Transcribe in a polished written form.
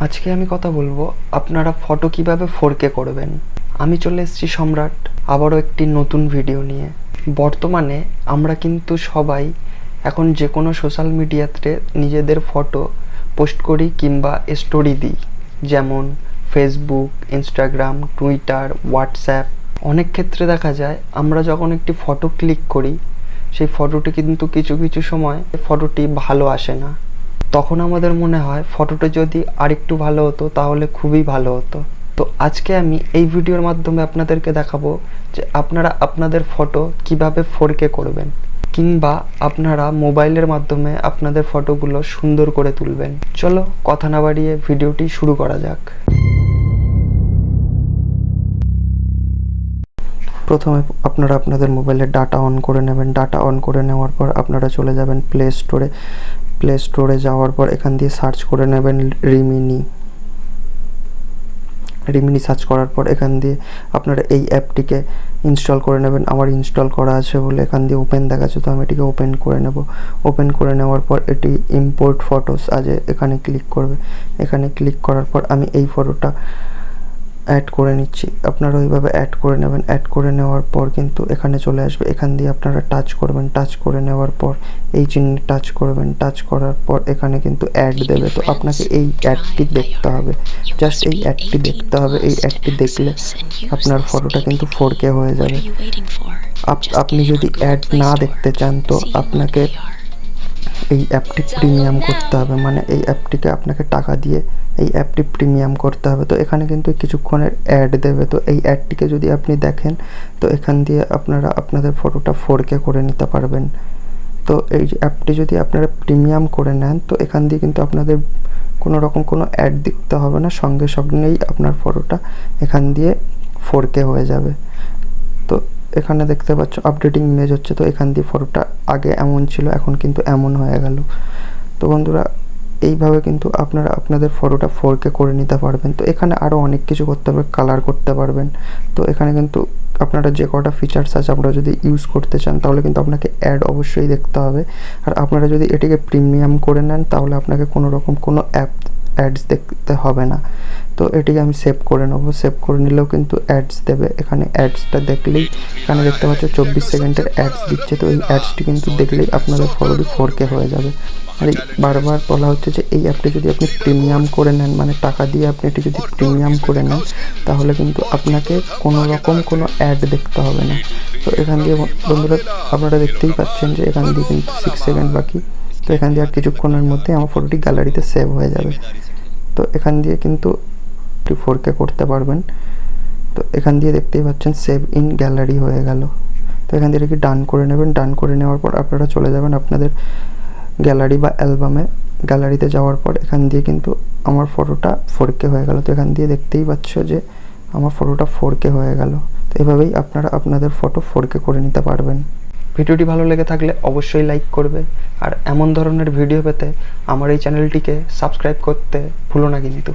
আজকে আমি কথা বলবো আপনারা ফটো কিভাবে 4K করবেন। আমি চলে এসেছি সম্রাট আবারও একটি নতুন ভিডিও নিয়ে। বর্তমানে আমরা কিন্তু সবাই এখন যে কোনো সোশ্যাল মিডিয়াতে নিজেদের ফটো পোস্ট করি কিংবা স্টোরি দিই, যেমন ফেসবুক, ইনস্টাগ্রাম, টুইটার, হোয়াটসঅ্যাপ। অনেক ক্ষেত্রে দেখা যায় আমরা যখন একটি ফটো ক্লিক করি সেই ফটোটি কিন্তু কিছু সময় ফটোটি ভালো আসে না। তখন আমাদের মনে হয় ফটোটা যদি আরেকটু ভালো হতো তাহলে খুবই ভালো হতো। তো আজকে আমি এই ভিডিওর মাধ্যমে আপনাদেরকে দেখাবো যে আপনারা আপনাদের ফটো কিভাবে 4K করবেন, কিংবা আপনারা মোবাইলের মাধ্যমে আপনাদের ফটোগুলো সুন্দর করে তুলবেন। চলো কথা না বাড়িয়ে ভিডিওটি শুরু করা যাক। প্রথমে আপনারা আপনাদের মোবাইলের ডাটা অন করে নেবেন। ডাটা অন করে নেওয়ার পর আপনারা চলে যাবেন প্লে স্টোরে যাওয়ার পর এখান দিয়ে সার্চ করে নেবেন রিমিনি সার্চ করার পর এখান দিয়ে আপনারা এই অ্যাপটিকে ইনস্টল করে নেবেন। আমার ইনস্টল করা আছে বলে এখান দিয়ে ওপেন দেখাচ্ছে, তো আমি এটিকে ওপেন করে নেব। ওপেন করে নেওয়ার পর এটি ইম্পোর্ট ফটোস আছে, এখানে ক্লিক করবে। এখানে ক্লিক করার পর আমি এই ফটোটা অ্যাড করে নিচ্ছি। আপনারা ওইভাবে অ্যাড করে নেবেন। অ্যাড করে নেওয়ার পর কিন্তু এখানে চলে আসবে। এখান দিয়ে আপনারা টাচ করবেন। টাচ করে নেওয়ার পর এই চিহ্নে টাচ করবেন। টাচ করার পর এখানে কিন্তু অ্যাড দেবে, তো আপনাকে এই অ্যাডটি দেখতে হবে। জাস্ট এই অ্যাডটি দেখতে হবে। এই অ্যাডটি দেখলে আপনার ফটোটা কিন্তু 4K হয়ে যাবে। আপনি যদি অ্যাড না দেখতে চান তো আপনাকে এই অ্যাপটি প্রিমিয়াম করতে হবে, মানে এই অ্যাপটিকে আপনাকে টাকা দিয়ে এই অ্যাপটি প্রিমিয়াম করতে হবে। তো এখানে কিন্তু কিছুক্ষণের অ্যাড দেবে, তো এই অ্যাডটিকে যদি আপনি দেখেন তো এখান দিয়ে আপনারা আপনাদের ফটোটা 4K করে নিতে পারবেন। তো এই অ্যাপটি যদি আপনারা প্রিমিয়াম করে নেন তো এখান দিয়ে কিন্তু আপনাদের কোনো রকম কোনো অ্যাড দেখতে হবে না, সঙ্গে সঙ্গেই আপনার ফটোটা এখান দিয়ে 4K হয়ে যাবে। তো এখানে দেখতে পাচ্ছ আপডেটিং ইমেজ হচ্ছে, তো এখান দিয়ে ফটোটা আগে এমন ছিল এখন কিন্তু এমন হয়ে গেল। তো বন্ধুরা, এইভাবে কিন্তু আপনারা আপনাদের ফটোটা 4K করে নিতে পারবেন। তো এখানে আরও অনেক কিছু করতে পারবেন, কালার করতে পারবেন। তো এখানে কিন্তু আপনারা যে কটা ফিচার্স আছে আপনারা যদি ইউজ করতে চান তাহলে কিন্তু আপনাকে অ্যাড অবশ্যই দেখতে হবে। আর আপনারা যদি এটিকে প্রিমিয়াম করে নেন তাহলে আপনাকে কোনো রকম কোনো অ্যাডস দেখতে হবে না। তো এটিকে আমি সেভ করে নেবো। সেভ করে নিলেও কিন্তু অ্যাডস দেবে। এখানে অ্যাডসটা দেখলেই এখানে দেখতে পাচ্ছ 24 সেকেন্ডের অ্যাডস দিচ্ছে, তো এই অ্যাডসটি কিন্তু দেখলেই আপনাদের ফটোটি 4K হয়ে যাবে। আর এই বারবার বলা হচ্ছে যে এই অ্যাপটি যদি আপনি প্রিমিয়াম করে নেন, মানে টাকা দিয়ে আপনি এটি যদি প্রিমিয়াম করে নেন তাহলে কিন্তু আপনাকে কোনো রকম কোনো অ্যাড দেখতে হবে না। তো এখান দিয়ে বন্ধুরা আপনারা দেখতেই পাচ্ছেন যে এখান দিয়ে কিন্তু 6 সেকেন্ড বাকি। তো এখান দিয়ে আর কিছুক্ষণের মধ্যে আমার ফটোটি গ্যালারিতে সেভ হয়ে যাবে। তো এখান দিয়ে কিন্তু 4K করতে পারবেন। তো এখান দিয়ে দেখতেই পাচ্ছেন সেভ ইন গ্যালারি হয়ে গেল। তো এখান দিয়ে কি ডান করে নেবেন। ডান করে নেওয়ার পর আপনারা চলে যাবেন আপনাদের গ্যালারি বা অ্যালবামে। গ্যালারিতে যাওয়ার পর এখান দিয়ে কিন্তু আমার ফটোটা 4K হয়ে গেল। তো এখান দিয়ে দেখতেই পাচ্ছ যে আমার ফটোটা 4K হয়ে গেল। তো এভাবেই আপনারা আপনাদের ফটো 4K করে নিতে পারবেন। ভিডিওটি ভালো লেগে থাকলে অবশ্যই লাইক করবে, আর এমন ধরনের ভিডিও পেতে আমার এই চ্যানেলটিকে সাবস্ক্রাইব করতে ভুলো না কিন্তু।